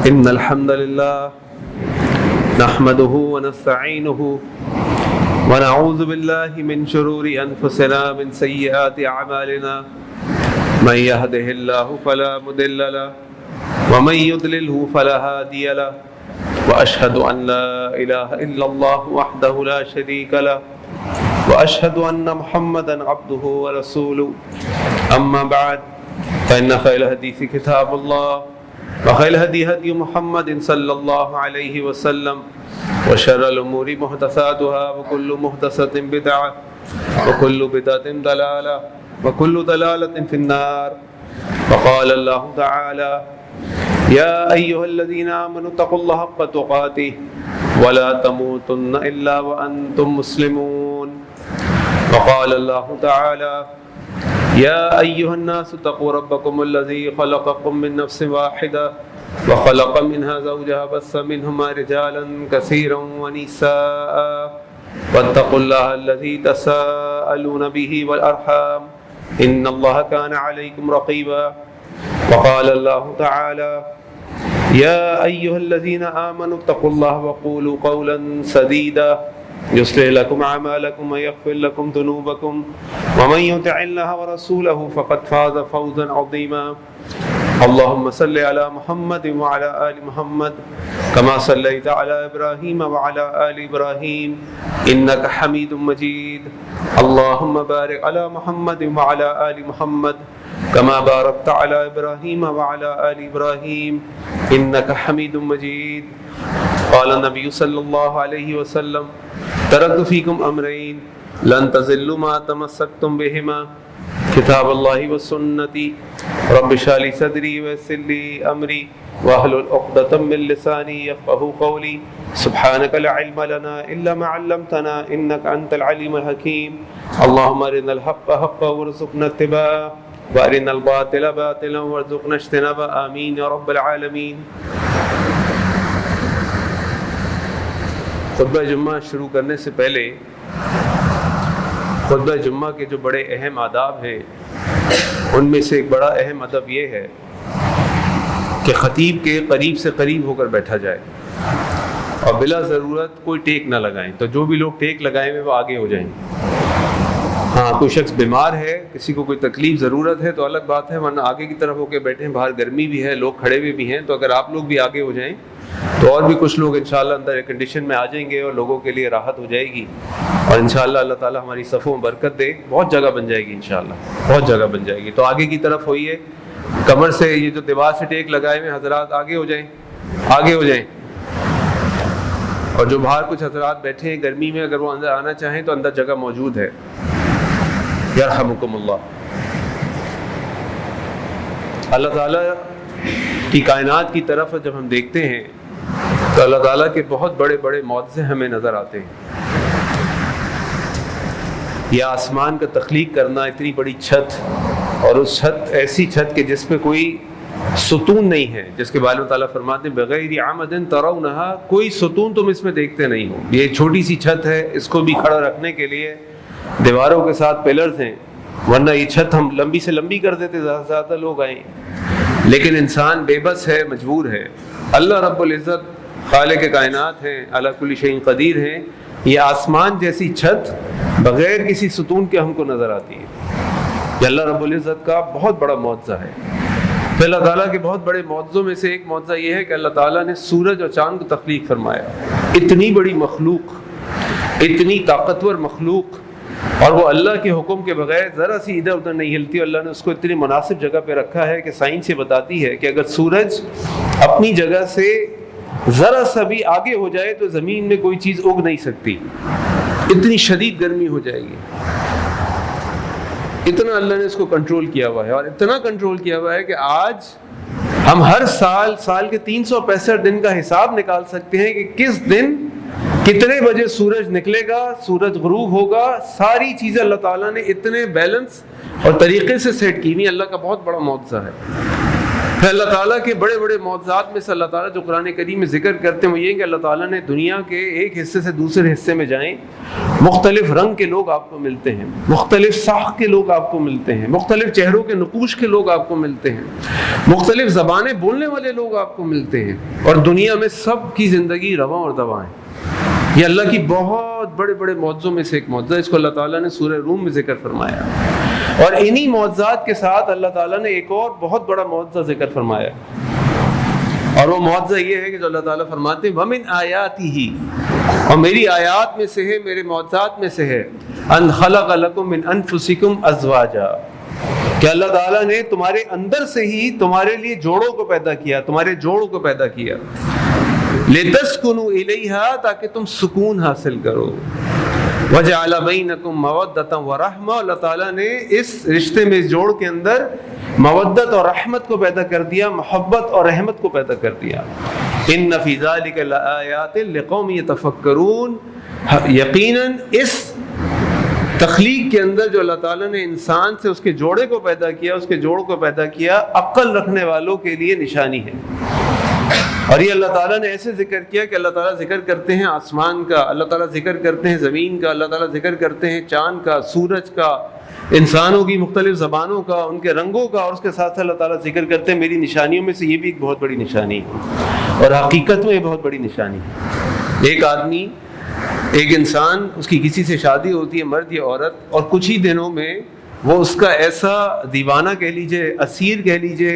إن الحمد لله نحمده ونستعينه ونعوذ بالله من شرور أنفسنا من سيئات أعمالنا من يهده الله فلا مضل له ومن يضلله فلا هادي له وأشهد أن لا إله إلا الله وحده لا شريك له وأشهد أن محمدا عبده ورسوله أما بعد فإن خير الحديث كتاب الله وخير الهدي هدي محمد صلى الله عليه وسلم وشر الأمور محدثاتها وكل محدثة بدعة وكل بدعة ضلالة وكل ضلالة في النار. وقال الله تعالى يا أيها الذين آمنوا اتقوا الله حق تقاته ولا تموتن إلا وأنتم مسلمون. وقال الله تعالى يا أيها الناس اتقوا ربكم الذي خلقكم من نفس واحدة وخلق منها زوجها بث منهما رجالا كثيرا ونساء واتقوا الله الذي تساءلون به والأرحام إن الله كان عليكم رقيبا. وقال الله تعالى يا أيها الذين آمنوا اتقوا الله وقولوا قولا سديدا يصلح لكم أعمالكم ويغفر لكم ذنوبكم ومن يطع الله ورسوله فقد فاز فوزا عظيما. اللهم صل على محمد وعلى آل محمد كما صليت على إبراهيم وعلى آل إبراهيم إنك حميد مجيد. اللهم بارك على محمد وعلى آل محمد كما باركت على إبراهيم وعلى آل إبراهيم إنك حميد مجيد. قال النبي صلى الله عليه وسلم تركت فيكم أمرين لن تضلوا ما تمسكتم بهما كتاب الله وسنتي رب اشرح لي صدري ويسر لي أمري واحلل عقدة من لساني يفقهوا قولي. سبحانك لا علم لنا إلا ما علمتنا إنك أنت العليم الحكيم. اللهم أرنا الحق حقا وارزقنا اتباعه وأرنا الباطل باطلا وارزقنا اجتنابه آمين يا رب العالمين. خطبہ جمعہ شروع کرنے سے پہلے خطبہ جمعہ کے جو بڑے اہم آداب ہیں ان میں سے ایک بڑا اہم ادب یہ ہے کہ خطیب کے قریب سے قریب ہو کر بیٹھا جائے اور بلا ضرورت کوئی ٹیک نہ لگائیں. تو جو بھی لوگ ٹیک لگائے ہوئے وہ آگے ہو جائیں. ہاں کوئی شخص بیمار ہے, کسی کو کوئی تکلیف ضرورت ہے تو الگ بات ہے, ورنہ آگے کی طرف ہو کے بیٹھیں. باہر گرمی بھی ہے, لوگ کھڑے ہوئے بھی ہیں, تو اگر آپ لوگ بھی آگے ہو جائیں تو اور بھی کچھ لوگ انشاءاللہ اندر ایئر کنڈیشن میں آ جائیں گے اور لوگوں کے لیے راحت ہو جائے گی. اور انشاءاللہ اللہ تعالیٰ ہماری صفوں میں برکت دے, بہت جگہ بن جائے گی انشاءاللہ, بہت جگہ بن جائے گی. تو آگے کی طرف ہوئیے, کمر سے یہ جو دیوار سے ٹیک لگائے ہوئے حضرات آگے ہو جائیں, آگے ہو جائیں. اور جو باہر کچھ حضرات بیٹھے ہیں گرمی میں, اگر وہ اندر آنا چاہیں تو اندر جگہ موجود ہے. یرحمکم اللہ. اللہ تعالیٰ کی کائنات کی طرف جب ہم دیکھتے ہیں تو اللہ تعالیٰ کے بہت بڑے بڑے معجزے ہمیں نظر آتے ہیں. یہ آسمان کا تخلیق کرنا, اتنی بڑی چھت, اور اس چھت ایسی چھت کہ جس پہ کوئی ستون نہیں ہے, جس کے بارے میں تعالیٰ فرماتے ہیں بغیر عمد ترونہا, کوئی ستون تم اس میں دیکھتے نہیں ہو. یہ چھوٹی سی چھت ہے, اس کو بھی کھڑا رکھنے کے لیے دیواروں کے ساتھ پلرز ہیں, ورنہ یہ چھت ہم لمبی سے لمبی کر دیتے, زیادہ سے زیادہ لوگ آئیں. لیکن انسان بے بس ہے, مجبور ہے. اللہ رب العزت خالق کائنات ہیں, علی کل شیء قدیر ہیں. یہ آسمان جیسی چھت بغیر کسی ستون کے ہم کو نظر آتی ہے. یہ اللہ رب العزت کا بہت بڑا معجزہ ہے. پھر اللہ تعالیٰ کے بہت بڑے معجزوں میں سے ایک معجزہ یہ ہے کہ اللہ تعالیٰ نے سورج اور چاند کو تخلیق فرمایا. اتنی بڑی مخلوق, اتنی طاقتور مخلوق, اور وہ اللہ کے حکم کے بغیر ذرا سی ادھر ادھر نہیں ہلتی. اللہ نے اس کو اتنی مناسب جگہ پہ رکھا ہے کہ سائنس یہ بتاتی ہے کہ اگر سورج اپنی جگہ سے ذرا سا بھی آگے ہو جائے تو زمین میں کوئی چیز اگ نہیں سکتی, اتنی شدید گرمی ہو جائے گی. اتنا اللہ نے اس کو کنٹرول کیا ہوا ہے, اور اتنا کنٹرول کیا ہوا ہے کہ آج ہم ہر سال کے 365 دن کا حساب نکال سکتے ہیں کہ کس دن کتنے بجے سورج نکلے گا, سورج غروب ہوگا. ساری چیزیں اللہ تعالیٰ نے اتنے بیلنس اور طریقے سے سیٹ کی ہوئی. اللہ کا بہت بڑا معجزہ ہے. پھر اللہ تعالیٰ کے بڑے بڑے معجزات میں سے اللہ تعالیٰ جو قرآن کریم میں ذکر کرتے ہیں وہ یہ کہ اللہ تعالیٰ نے دنیا کے ایک حصے سے دوسرے حصے میں جائیں مختلف رنگ کے لوگ آپ کو ملتے ہیں، مختلف ساخت کے لوگ آپ کو ملتے ہیں، مختلف چہروں کے نقوش کے لوگ آپ کو ملتے ہیں، مختلف زبانیں بولنے والے لوگ آپ کو ملتے ہیں، اور دنیا میں سب کی زندگی رواں اور دواں ہے۔ یہ اللہ کی بہت بڑے بڑے معجزوں میں سے ایک معجزہ، اس کو اللہ تعالیٰ نے سورہ روم میں ذکر فرمایا، اور انہی معجزات کے ساتھ اللہ تعالیٰ نے ایک اور بہت بڑا معجزہ ذکر فرمایا، اور وہ معجزہ یہ ہے کہ جو اللہ تعالیٰ فرماتے ہیں وَمِنْ آیَاتِهِ، اور میری آیات میں سے ہے، میرے معجزات میں سے ہے، أَنْ خَلَقَ لَكُم مِّنْ أَنفُسِكُمْ أَزْوَاجًا، کہ اللہ تعالیٰ نے تمہارے اندر سے ہی تمہارے لیے جوڑوں کو پیدا کیا، تمہارے جوڑوں کو پیدا کیا، لِتَسْكُنُوا إِلَيْهَا، تاکہ تم سکون حاصل کرو، وَجَعَلَ بَيْنَكُمْ مَوَدَّةً وَرَحْمَةً، اللہ تعالیٰ نے اس رشتے میں، اس جوڑ کے اندر مودت اور رحمت کو پیدا کر دیا، محبت اور رحمت کو پیدا کر دیا۔ إِنَّ فِي ذَلِكَ لَآيَاتٍ لِقَوْمٍ يَتَفَكَّرُونَ، یقیناً اس تخلیق کے اندر جو اللہ تعالیٰ نے انسان سے اس کے جوڑے کو پیدا کیا، اس کے جوڑ کو پیدا کیا، عقل رکھنے والوں کے لیے نشانی ہے۔ اور یہ اللہ تعالیٰ نے ایسے ذکر کیا کہ اللہ تعالیٰ ذکر کرتے ہیں آسمان کا، اللہ تعالیٰ ذکر کرتے ہیں زمین کا، اللہ تعالیٰ ذکر کرتے ہیں چاند کا، سورج کا، انسانوں کی مختلف زبانوں کا، ان کے رنگوں کا، اور اس کے ساتھ اللہ تعالیٰ ذکر کرتے ہیں میری نشانیوں میں سے یہ بھی ایک بہت بڑی نشانی ہے، اور حقیقت میں یہ بہت بڑی نشانی ہے۔ ایک آدمی، ایک انسان، اس کی کسی سے شادی ہوتی ہے، مرد یا عورت، اور کچھ ہی دنوں میں وہ اس کا ایسا دیوانہ کہہ لیجئے، اسیر کہہ لیجئے،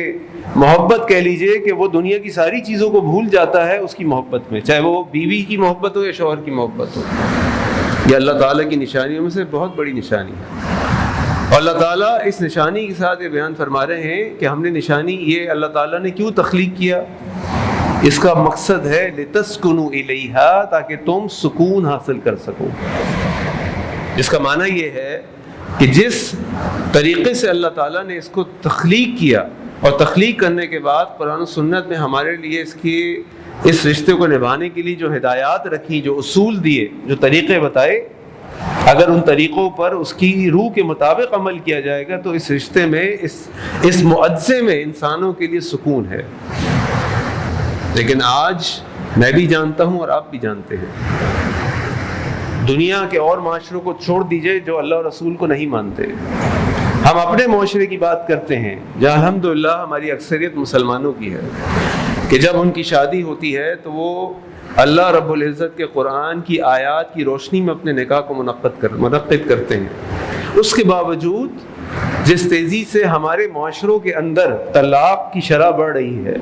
محبت کہہ لیجئے کہ وہ دنیا کی ساری چیزوں کو بھول جاتا ہے اس کی محبت میں، چاہے وہ بیوی کی محبت ہو یا شوہر کی محبت ہو۔ یہ اللہ تعالیٰ کی نشانیوں میں سے بہت بڑی نشانی ہے، اور اللہ تعالیٰ اس نشانی کے ساتھ یہ بیان فرما رہے ہیں کہ ہم نے نشانی، یہ اللہ تعالیٰ نے کیوں تخلیق کیا، اس کا مقصد ہے لِتَسْكُنُوا إِلَيْهَا، تاکہ تم سکون حاصل کر سکو۔ اس کا معنی یہ ہے کہ جس طریقے سے اللہ تعالیٰ نے اس کو تخلیق کیا، اور تخلیق کرنے کے بعد قرآن و سنت میں ہمارے لیے اس رشتے کو نبھانے کے لیے جو ہدایات رکھی، جو اصول دیے، جو طریقے بتائے، اگر ان طریقوں پر اس کی روح کے مطابق عمل کیا جائے گا تو اس رشتے میں، اس معجزے میں انسانوں کے لیے سکون ہے۔ لیکن آج میں بھی جانتا ہوں اور آپ بھی جانتے ہیں، دنیا کے اور معاشروں کو چھوڑ دیجئے جو اللہ اور رسول کو نہیں مانتے، ہم اپنے معاشرے کی بات کرتے ہیں جہاں الحمدللہ ہماری اکثریت مسلمانوں کی ہے، کہ جب ان کی شادی ہوتی ہے تو وہ اللہ رب العزت کے قرآن کی آیات کی روشنی میں اپنے نکاح کو منعقد کرتے ہیں۔ اس کے باوجود جس تیزی سے ہمارے معاشروں کے اندر طلاق کی شرح بڑھ رہی ہے،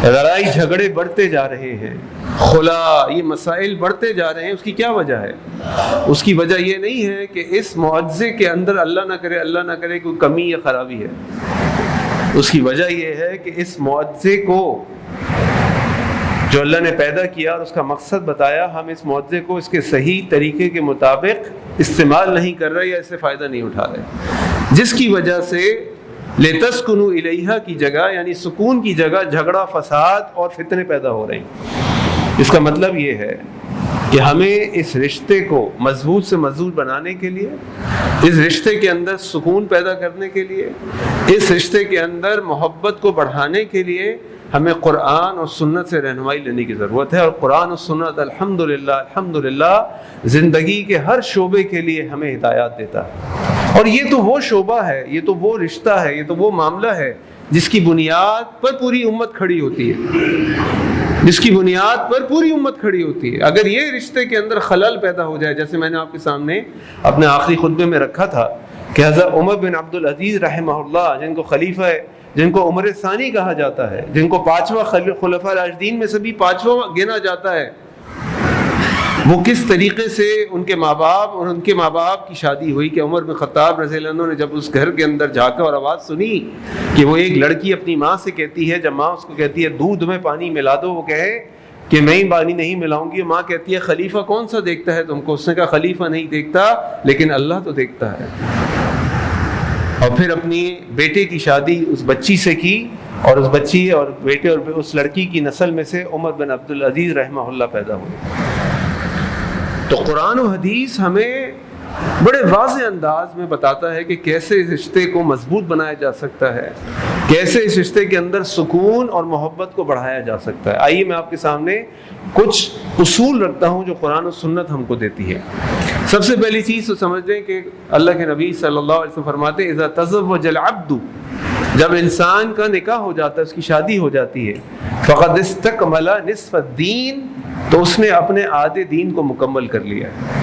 لڑائی جھگڑے بڑھتے جا رہے ہیں، خلا، یہ مسائل بڑھتے جا رہے ہیں، اس کی کیا وجہ ہے؟ اس کی وجہ یہ نہیں ہے کہ اس معجزے کے اندر اللہ نہ کرے کوئی کمی یا خرابی ہے، اس کی وجہ یہ ہے کہ اس معجزے کو جو اللہ نے پیدا کیا اور اس کا مقصد بتایا، ہم اس معجزے کو اس کے صحیح طریقے کے مطابق استعمال نہیں کر رہے یا اس سے فائدہ نہیں اٹھا رہے، جس کی وجہ سے لِتَسْكُنُوا إِلَيْهَا کی جگہ، یعنی سکون کی جگہ، جھگڑا، فساد اور فتنے پیدا ہو رہے ہیں۔ اس کا مطلب یہ ہے کہ ہمیں اس رشتے کو مضبوط سے مضبوط بنانے کے لیے، اس رشتے کے اندر سکون پیدا کرنے کے لیے، اس رشتے کے اندر محبت کو بڑھانے کے لیے ہمیں قرآن اور سنت سے رہنمائی لینے کی ضرورت ہے، اور قرآن اور سنت الحمدللہ زندگی کے ہر شعبے کے لیے ہمیں ہدایات دیتا ہے، اور یہ تو وہ شعبہ ہے، یہ تو وہ رشتہ ہے، یہ تو وہ معاملہ ہے جس کی بنیاد پر پوری امت کھڑی ہوتی ہے، جس کی بنیاد پر پوری امت کھڑی ہوتی ہے۔ اگر یہ رشتے کے اندر خلل پیدا ہو جائے، جیسے میں نے آپ کے سامنے اپنے آخری خطبے میں رکھا تھا کہ حضرت عمر بن عبدالعزیز رحمہ اللہ، جن کو خلیفہ ہے، جن کو عمر ثانی کہا جاتا ہے، جن کو پانچواں خلفاء راشدین میں سے بھی پانچواں گنا جاتا ہے، وہ کس طریقے سے ان کے ماں باپ کی شادی ہوئی کہ عمر بن خطاب رضی اللہ عنہ نے جب اس گھر کے اندر جھانکا اور آواز سنی کہ وہ ایک لڑکی اپنی ماں سے کہتی ہے، جب ماں اس کو کہتی ہے دودھ میں پانی ملا دو، وہ کہے کہ میں ہی پانی نہیں ملاؤں گی، ماں کہتی ہے خلیفہ کون سا دیکھتا ہے تم کو؟ اس نے کہا خلیفہ نہیں دیکھتا لیکن اللہ تو دیکھتا ہے، اور پھر اپنی بیٹے کی شادی اس بچی سے کی، اور اس بچی اور بیٹے اور اس لڑکی کی نسل میں سے عمر بن عبدالعزیز رحمہ اللہ پیدا ہوئے۔ تو قرآن و حدیث ہمیں بڑے واضح انداز میں بتاتا ہے کہ کیسے اس رشتے کو مضبوط بنایا جا سکتا ہے، کیسے اس رشتے کے اندر سکون اور محبت کو بڑھایا جا سکتا ہے۔ آئیے میں آپ کے سامنے کچھ اصول رکھتا ہوں جو قرآن و سنت ہم کو دیتی ہے۔ سب سے پہلی چیز تو سمجھ لیں کہ اللہ کے نبی صلی اللہ علیہ وسلم فرماتے ہیں اذا تزوج العبد، جب انسان کا نکاح ہو جاتا ہے، اس کی شادی ہو جاتی ہے، فقد استکمل نصف الدین، تو اس نے اپنے آدھے دین کو مکمل کر لیا ہے،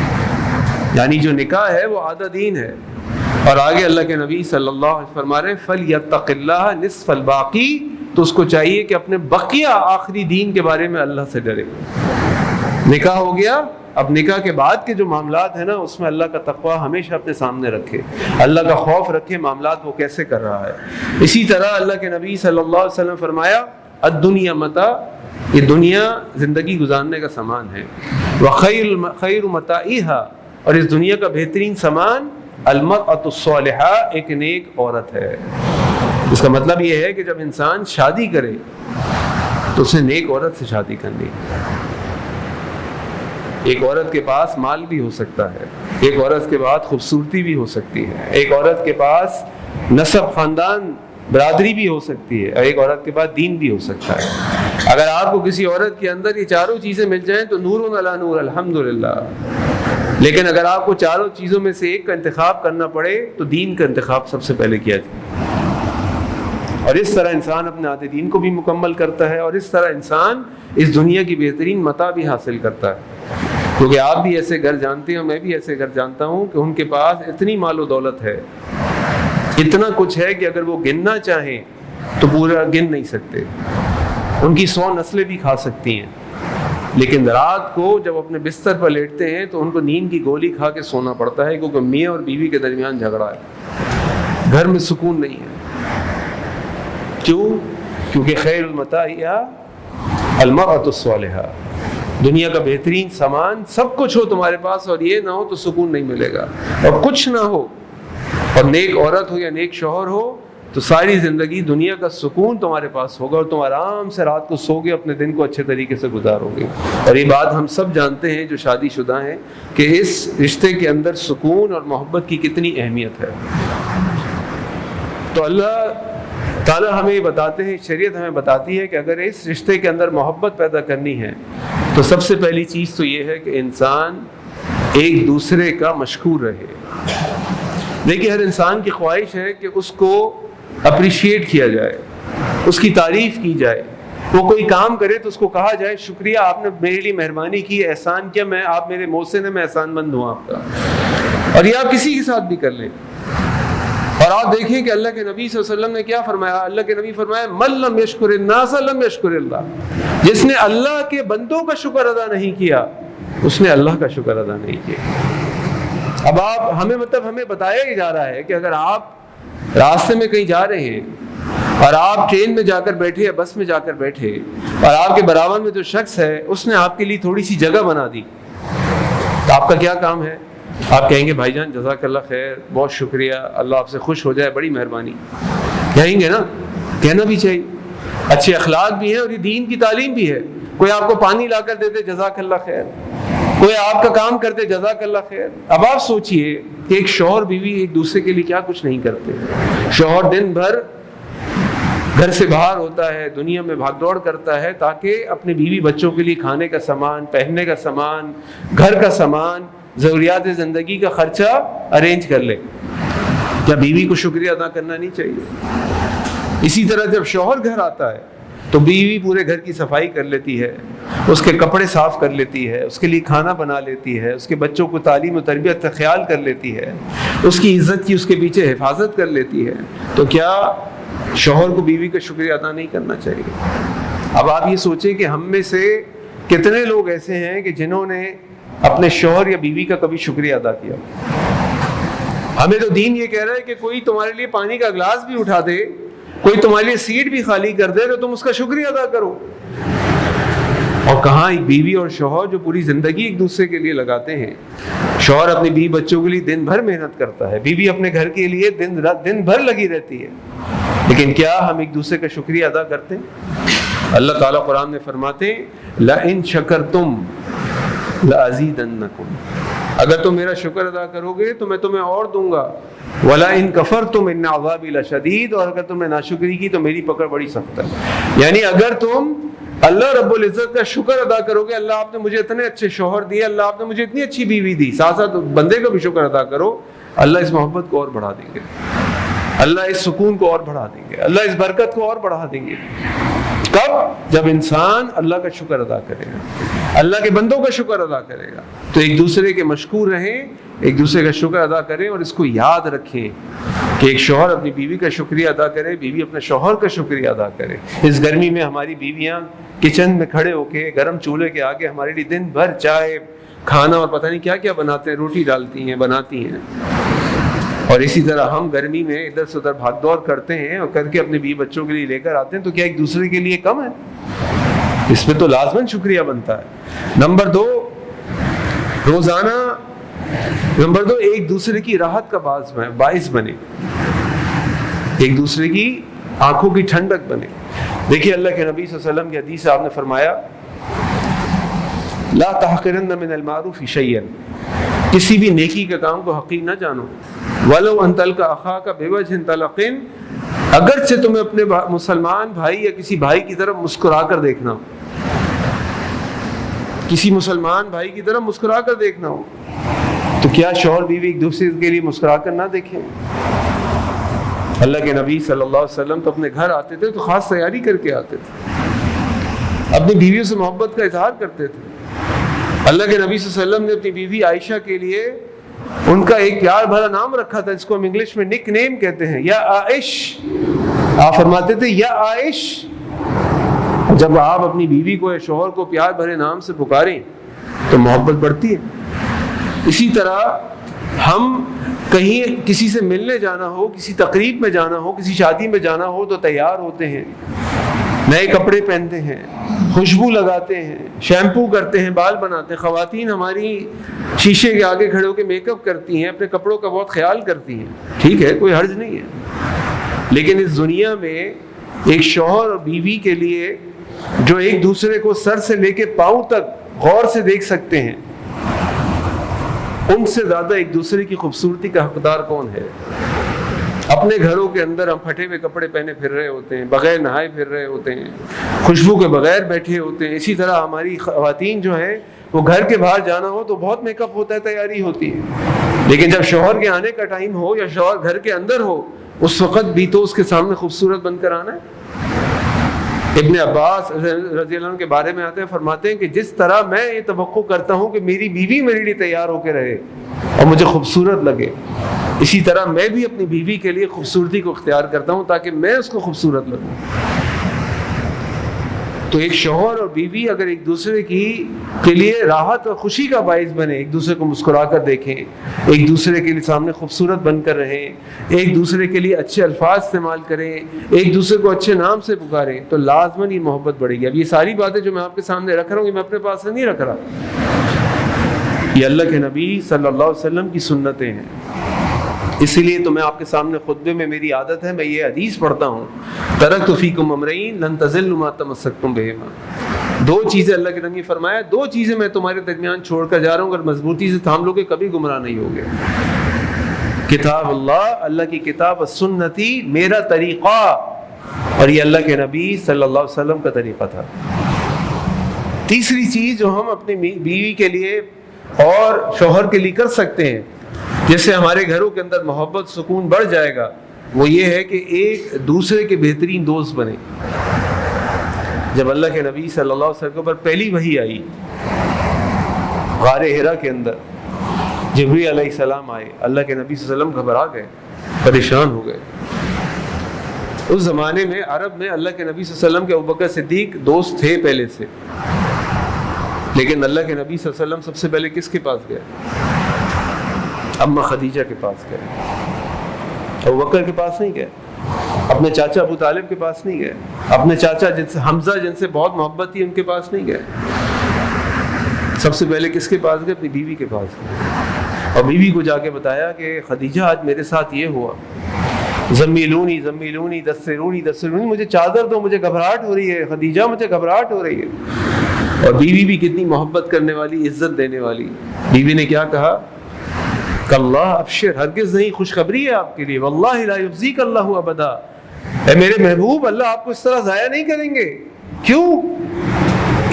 یعنی جو نکاح ہے وہ آدھا دین ہے۔ اور آگے اللہ کے نبی صلی اللہ علیہ وسلم فرما رہے ہیں فَلْيَتَّقِ اللَّهَ نِصْفَ الْبَاقِي، تو اس کو چاہیے کہ اپنے بقیہ آخری دین کے بارے میں اللہ سے ڈرے۔ نکاح ہو گیا، اب نکاح کے بعد کے جو معاملات ہیں نا، اس میں اللہ کا تقوی ہمیشہ اپنے سامنے رکھے، اللہ کا خوف رکھے، معاملات وہ کیسے کر رہا ہے۔ اسی طرح اللہ کے نبی صلی اللہ علیہ وسلم فرمایا الدنیا متاع، یہ دنیا زندگی گزارنے کا سامان ہے، وخیر متاعها، اور اس دنیا کا بہترین سامان المرأة الصالحہ، ایک نیک عورت ہے۔ اس کا مطلب یہ ہے کہ جب انسان شادی کرے تو اسے نیک عورت سے شادی کرنی ہے۔ ایک عورت کے پاس مال بھی ہو سکتا ہے، ایک عورت کے بعد خوبصورتی بھی ہو سکتی ہے، ایک عورت کے پاس نسب خاندان برادری بھی ہو سکتی ہے، اور ایک عورت کے پاس دین بھی ہو سکتا ہے۔ اگر آپ کو کسی عورت کے اندر یہ چاروں چیزیں مل جائیں تو نور علی نور، الحمدللہ۔ لیکن اگر آپ کو چاروں چیزوں میں سے ایک کا انتخاب کرنا پڑے تو دین کا انتخاب سب سے پہلے کیا جائے، اور اس طرح انسان اپنے آدھے دین کو بھی مکمل کرتا ہے، اور اس طرح انسان اس دنیا کی بہترین متاع بھی حاصل کرتا ہے۔ کیونکہ آپ بھی ایسے گھر جانتے ہیں، میں بھی ایسے گھر جانتا ہوں کہ ان کے پاس اتنی مال و دولت ہے، اتنا کچھ ہے کہ اگر وہ گننا چاہیں تو پورا گن نہیں سکتے، ان کی 100 نسلیں بھی کھا سکتی ہیں، لیکن رات کو جب اپنے بستر پر لیٹتے ہیں تو ان کو نیند کی گولی کھا کے سونا پڑتا ہے، کیونکہ میاں اور بیوی کے درمیان جھگڑا ہے، گھر میں سکون نہیں ہے۔ کیوں؟ کیونکہ خیر المتاع المرأة الصالحہ، دنیا کا بہترین سامان سب کچھ ہو تمہارے پاس اور یہ نہ ہو تو سکون نہیں ملے گا، اور کچھ نہ ہو اور نیک عورت ہو یا نیک شوہر ہو تو ساری زندگی دنیا کا سکون تمہارے پاس ہوگا، اور تم آرام سے رات کو سو گے، اپنے دن کو اچھے طریقے سے گزارو گے۔ اور یہ بات ہم سب جانتے ہیں جو شادی شدہ ہیں کہ اس رشتے کے اندر سکون اور محبت کی کتنی اہمیت ہے۔ تو اللہ تعالیٰ ہمیں یہ بتاتے ہیں، شریعت ہمیں بتاتی ہے کہ اگر اس رشتے کے اندر محبت پیدا کرنی ہے تو سب سے پہلی چیز تو یہ ہے کہ انسان ایک دوسرے کا مشکور رہے۔ دیکھیے، ہر انسان کی خواہش ہے کہ اس کو اپریشیٹ کیا جائے، اس کی تعریف کی جائے، وہ کوئی کام کرے تو اس کو کہا جائے شکریہ، آپ نے میرے لیے مہربانی کی، احسان کیا، آپ میرے محسن ہیں، میں احسان مند ہوں آپ کا۔ اور یہ آپ کسی کے ساتھ بھی کر لیں۔ اور آپ دیکھیں کہ اللہ کے نبی صلی اللہ علیہ وسلم نے کیا فرمایا، اللہ کے نبی فرمایا من لم یشکر الناس لم یشکر اللہ، جس نے اللہ کے بندوں کا شکر ادا نہیں کیا اس نے اللہ کا شکر ادا نہیں کیا۔ اب آپ ہمیں بتایا ہی جا رہا ہے کہ اگر آپ راستے میں کہیں جا رہے ہیں اور آپ ٹرین میں جا کر بیٹھے یا بس میں جا کر بیٹھے اور آپ کے برابر میں جو شخص ہے اس نے آپ کے لیے تھوڑی سی جگہ بنا دی، تو آپ کا کیا کام ہے؟ آپ کہیں گے بھائی جان جزاک اللہ خیر، بہت شکریہ، اللہ آپ سے خوش ہو جائے، بڑی مہربانی، کہیں گے نا، کہنا بھی چاہیے، اچھے اخلاق بھی ہیں اور یہ دین کی تعلیم بھی ہے۔ کوئی آپ کو پانی لا کر دیتے جزاک اللہ خیر، کوئی آپ کا کام کرتے جزاک اللہ خیر۔ اب آپ سوچئے کہ ایک شوہر بیوی ایک دوسرے کے لیے کیا کچھ نہیں کرتے۔ شوہر دن بھر گھر سے باہر ہوتا ہے، دنیا میں بھاگ دوڑ کرتا ہے تاکہ اپنے بیوی بچوں کے لیے کھانے کا سامان، پہننے کا سامان، گھر کا سامان، ضروریات زندگی کا خرچہ ارینج کر لے۔ کیا بیوی کو شکریہ ادا کرنا نہیں چاہیے؟ اسی طرح جب شوہر گھر آتا ہے تو بیوی پورے گھر کی صفائی کر لیتی ہے، اس کے کپڑے صاف کر لیتی ہے، اس کے لیے کھانا بنا لیتی ہے، اس کے بچوں کو تعلیم و تربیت کا خیال کر لیتی ہے، اس کی عزت کی اس کے پیچھے حفاظت کر لیتی ہے۔ تو کیا شوہر کو بیوی کا شکریہ ادا نہیں کرنا چاہیے؟ اب آپ یہ سوچیں کہ ہم میں سے کتنے لوگ ایسے ہیں کہ جنہوں نے اپنے شوہر یا بیوی کا کبھی شکریہ ادا کیا؟ ہمیں تو دین یہ کہہ رہا ہے کہ کوئی تمہارے لیے پانی کا گلاس بھی اٹھا دے، کوئی تمہارے لیے سیٹ بھی خالی کر دے تو تم اس کا شکریہ ادا کرو۔ اور کہاں ایک بیوی اور شوہر جو پوری زندگی ایک دوسرے کے لیے لگاتے ہیں۔ شوہر اپنی بیوی بچوں کے لیے دن بھر محنت کرتا ہے، بیوی اپنے گھر کے لیے دن بھر لگی رہتی ہے، لیکن کیا ہم ایک دوسرے کا شکریہ ادا کرتے ہیں؟ اللہ تعالیٰ قرآن میں فرماتے ہیں لَإِن شَكَرْتُمْ لَأَزِيدَنَّكُمْ، اگر تم میرا شکر ادا کرو گے تو میں تمہیں اور دوں گا، وَلَئِن كَفَرْتُمْ إِنَّ عَذَابِي لَشَدِيدٌ، اور اگر تم نے ناشکری کی تو میری پکڑ بڑی سخت ہے۔ یعنی اگر تم اللہ رب العزت کا شکر ادا کرو گے، اللہ آپ نے مجھے اتنے اچھے شوہر دیے، اللہ آپ نے مجھے اتنی اچھی بیوی دی، ساتھ ساتھ بندے کا بھی شکر ادا کرو، اللہ اس محبت کو اور بڑھا دیں گے، اللہ اس سکون کو اور بڑھا دیں گے، اللہ اس برکت کو اور بڑھا دیں گے۔ کب؟ جب انسان اللہ کا شکر ادا کرے گا، اللہ کے بندوں کا شکر ادا کرے گا۔ تو ایک دوسرے کے مشکور رہیں، ایک دوسرے کا شکر ادا کریں، اور اس کو یاد رکھیں کہ ایک شوہر اپنی بیوی کا شکریہ ادا کرے، بیوی اپنے شوہر کا شکریہ ادا کرے۔ اس گرمی میں ہماری بیویاں کچن میں کھڑے ہو کے گرم چولہے کے آگے ہمارے لیے دن بھر چائے کھانا اور پتہ نہیں کیا کیا بناتے ہیں، روٹی ڈالتی ہیں، بناتی ہیں، اور اسی طرح ہم گرمی میں ادھر سے ادھر بھاگ دوڑ کرتے ہیں اور کر کے اپنے بیوی بچوں کے لیے لے کر آتے ہیں، تو کیا ایک دوسرے کے لیے کم ہے؟ اس میں تو لازماً شکریہ بنتا ہے۔ نمبر دو، ایک دوسرے کی راحت کا باعث بنے، ایک دوسرے کی آنکھوں کی ٹھنڈک بنے۔ دیکھیے اللہ کے نبی صلی اللہ علیہ وسلم کی حدیث سے آپ نے فرمایا لا تحقرن من المعروف شیئا، کسی بھی نیکی کے کام کو حقیر نہ جانو، ولو ان تلقى اخاك بوجه طلق، اگرچہ تمہیں اپنے مسلمان بھائی یا کسی بھائی کی طرف مسکرا کر دیکھنا ہو، کسی مسلمان بھائی کی طرف مسکرا کر دیکھنا ہو، تو کیا شوہر بیوی ایک دوسرے کے لیے مسکرا کر نہ دیکھیں؟ اللہ کے نبی صلی اللہ علیہ وسلم تو اپنے گھر آتے تھے تو خاص تیاری کر کے آتے تھے، اپنی بیویوں سے محبت کا اظہار کرتے تھے۔ اللہ کے نبی صلی اللہ علیہ وسلم نے اپنی بیوی عائشہ کے لیے ان کا ایک پیار بھرا نام رکھا تھا، جس کو ہم انگلش میں نک نیم کہتے ہیں، یا عائش۔ آپ فرماتے تھے یا عائش۔ جب آپ اپنی بیوی کو یا شوہر کو پیار بھرے نام سے پکاریں تو محبت بڑھتی ہے۔ اسی طرح ہم کہیں کسی سے ملنے جانا ہو، کسی تقریب میں جانا ہو، کسی شادی میں جانا ہو تو تیار ہوتے ہیں، نئے کپڑے پہنتے ہیں، خوشبو لگاتے ہیں، شیمپو کرتے ہیں، بال بناتے ہیں۔ خواتین ہماری شیشے کے آگے کھڑے ہو کے میک اپ کرتی ہیں، اپنے کپڑوں کا بہت خیال کرتی ہیں، ٹھیک ہے، کوئی حرج نہیں ہے، لیکن اس دنیا میں ایک شوہر اور بیوی کے لیے جو ایک دوسرے کو سر سے لے کے پاؤں تک غور سے دیکھ سکتے ہیں، ان سے زیادہ ایک دوسرے کی خوبصورتی کا حقدار کون ہے؟ اپنے گھروں کے اندر ہم پھٹے ہوئے کپڑے پہنے پھر رہے ہوتے ہیں، بغیر نہائے پھر رہے ہوتے ہیں، خوشبو کے بغیر بیٹھے ہوتے ہیں۔ اسی طرح ہماری خواتین جو ہیں وہ گھر کے باہر جانا ہو تو بہت میک اپ ہوتا ہے، تیاری ہوتی ہے، لیکن جب شوہر کے آنے کا ٹائم ہو یا شوہر گھر کے اندر ہو، اس وقت بھی تو اس کے سامنے خوبصورت بن کر آنا ہے۔ ابن عباس رضی اللہ عنہ کے بارے میں آتے ہیں، فرماتے ہیں کہ جس طرح میں یہ توقع کرتا ہوں کہ میری بیوی میرے لیے تیار ہو کے رہے اور مجھے خوبصورت لگے، اسی طرح میں بھی اپنی بیوی کے لیے خوبصورتی کو اختیار کرتا ہوں تاکہ میں اس کو خوبصورت لگوں۔ تو ایک شوہر اور بیوی اگر ایک دوسرے کے لیے راحت اور خوشی کا باعث بنے، ایک دوسرے کو مسکرا کر دیکھیں، ایک دوسرے کے لیے سامنے خوبصورت بن کر رہیں، ایک دوسرے کے لیے اچھے الفاظ استعمال کریں، ایک دوسرے کو اچھے نام سے پکاریں، تو لازماً یہ محبت بڑھے گی۔ اب یہ ساری باتیں جو میں آپ کے سامنے رکھ رہا ہوں، یہ میں اپنے پاس سے نہیں رکھ رہا، یہ اللہ کے نبی صلی اللہ علیہ وسلم کی سنتیں ہیں۔ اسی لیے تو میں آپ کے سامنے خطبے میں میری عادت ہے، میں یہ حدیث پڑھتا ہوں، ترکت فیکم امرین لن تضلوا ما تمسکتم بہما۔ دو چیزیں اللہ کے نبی نے فرمایا، دو چیزیں میں تمہارے درمیان چھوڑ کر جا رہا ہوں، اگر مضبوطی سے تھام لو گے کبھی گمراہ نہیں ہوگے۔ کتاب اللہ، اللہ کی کتاب، سنتی، میرا طریقہ، اور یہ اللہ کے نبی صلی اللہ علیہ وسلم کا طریقہ تھا۔ تیسری چیز جو ہم اپنی بیوی کے لیے اور شوہر کے لیے کر سکتے ہیں، جس سے ہمارے گھروں کے اندر محبت سکون بڑھ جائے گا، وہ یہ ہے کہ ایک دوسرے کے بہترین دوست بنے۔ جب اللہ کے نبی صلی اللہ علیہ وسلم پر پہلی وحی آئی غار حرا کے اندر، جبریل علیہ السلام آئے، اللہ کے نبی صلی اللہ علیہ وسلم گھبرا گئے، پریشان ہو گئے۔ اس زمانے میں عرب میں اللہ کے نبی صلی اللہ علیہ وسلم کے ابوبکر صدیق دوست تھے پہلے سے، لیکن اللہ کے نبی صلی اللہ علیہ وسلم سب سے پہلے کس کے پاس گئے؟ اما خدیجہ کے پاس گئے، ابوبکر کے پاس نہیں گئے، اپنے چاچا ابو طالب کے پاس نہیں گئے، اپنے چاچا جن سے حمزہ جن سے بہت محبت تھی ان کے پاس نہیں گئے، سب سے پہلے کس کے پاس گئے؟ اپنی بیوی کے پاس گئے، اور بیوی کو جا کے بتایا کہ خدیجہ آج میرے ساتھ یہ ہوا، زمیلونی زمیلونی دسرونی دسرونی، مجھے چادر دو، مجھے گھبراہٹ ہو رہی ہے، خدیجہ مجھے گھبراہٹ ہو رہی ہے۔ اور بیوی بھی کتنی محبت کرنے والی، عزت دینے والی، بیوی نے کیا کہا کہ اللہ ابشر، ہرگز نہیں، خوشخبری ہے آپ کے لیے، واللہ لا یخزیک اللہ ابدا، اے میرے محبوب، اللہ آپ کو اس طرح ضائع نہیں کریں گے۔ کیوں؟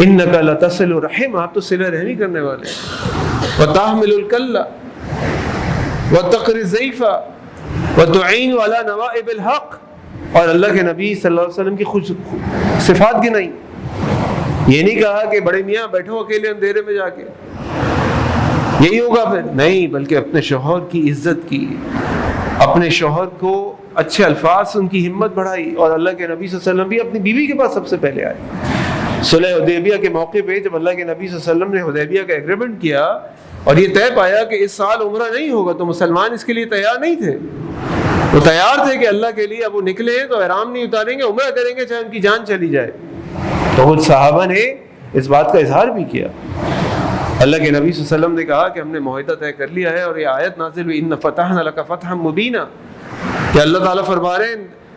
انک لتصل الرحم، آپ تو صلہ رحمی کرنے والے ہیں، وتحمل الکل وتقری الضیف وتعین علی نوائب الحق، اور اللہ کے نبی صلی اللہ علیہ وسلم کی خود صفات گنائی. یہ نہیں کہا کہ بڑے میاں بیٹھو اکیلے اندھیرے میں جا کے یہی ہوگا پھر، نہیں، بلکہ اپنے شوہر کی عزت کی، اپنے شوہر کو اچھے الفاظ سے ان کی ہمت بڑھائی. اور اللہ کے نبی صلی اللہ علیہ وسلم بھی اپنی بیوی کے پاس سب سے پہلے آئے. صلح حدیبیہ کے موقع پہ جب اللہ کے نبی صلی اللہ علیہ وسلم نے حدیبیہ کا ایگریمنٹ کیا اور یہ طے پایا کہ اس سال عمرہ نہیں ہوگا، تو مسلمان اس کے لیے تیار نہیں تھے. وہ تیار تھے کہ اللہ کے لیے اب وہ نکلے تو احرام نہیں اتاریں گے، عمرہ کریں گے چاہے ان کی جان چلی جائے. تو کچھ صحابہ نے اس بات کا اظہار بھی کیا. اللہ کے نبی صلی اللہ علیہ وسلم نے کہا کہ ہم نے معاہدہ طے کر لیا ہے، اور یہ آیت نازل ہوئی ان فتحنا لک فتحا مبینا، کہ اللہ تعالیٰ فرما رہے ہیں